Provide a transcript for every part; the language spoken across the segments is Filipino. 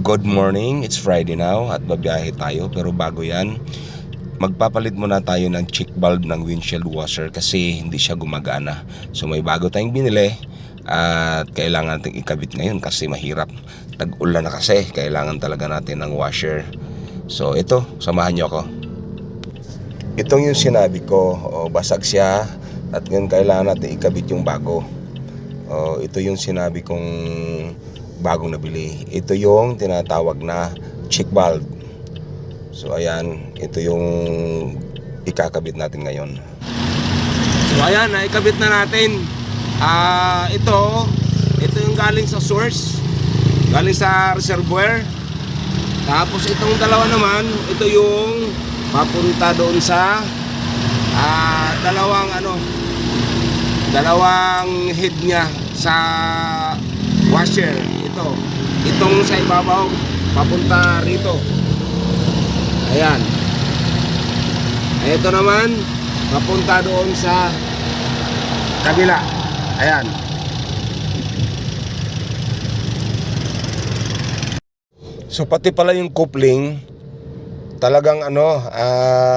Good morning, it's Friday now at babiyahe tayo. Pero bago yan, magpapalit muna tayo ng check valve ng windshield washer kasi hindi siya gumagana. So may bago tayong binili at kailangan natin ikabit ngayon kasi mahirap. Tag-ulan na kasi, kailangan talaga natin ng washer. So ito, samahan nyo ako. Itong yung sinabi ko, basag siya at ngayon kailangan natin ikabit yung bago. Ito yung sinabi kong bagong nabili. Ito yung tinatawag na check valve. So ayan, ito yung ikakabit natin ngayon. So ayan, naikabit na natin. Ito yung galing sa source, galing sa reservoir. Tapos itong dalawa naman, ito yung papunta doon sa dalawang head niya sa washer. Itong sa ibabaw papunta rito. Ayan. Ito naman papunta doon sa kabila. Ayan. So pati pala yung coupling talagang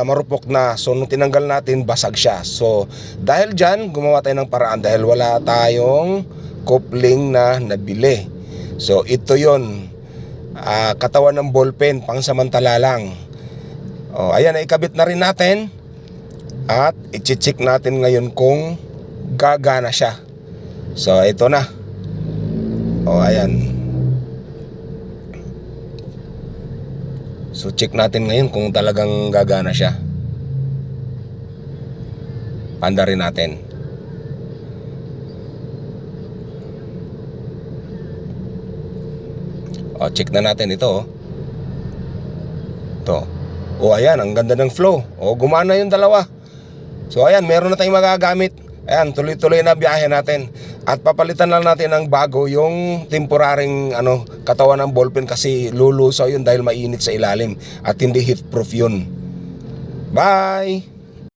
marupok na. So nung tinanggal natin, basag siya. So dahil dyan, gumawa tayo ng paraan dahil wala tayong coupling na nabili. So ito yon, katawan ng ballpen, pangsamantala lang. Ayan, ikabit na rin natin. At i-check natin ngayon kung gagana siya. So ito na. Ayan. So check natin ngayon kung talagang gagana siya. Pandarin natin. Check na natin ito. Ito. Ayan, ang ganda ng flow. Gumana yung dalawa. So ayan, meron na tayong magagamit. Ayan, tuloy-tuloy na biyahe natin. At papalitan lang natin ng bago yung temporaring katawan ng ballpen kasi lulusaw yun dahil mainit sa ilalim at hindi heat proof yun. Bye!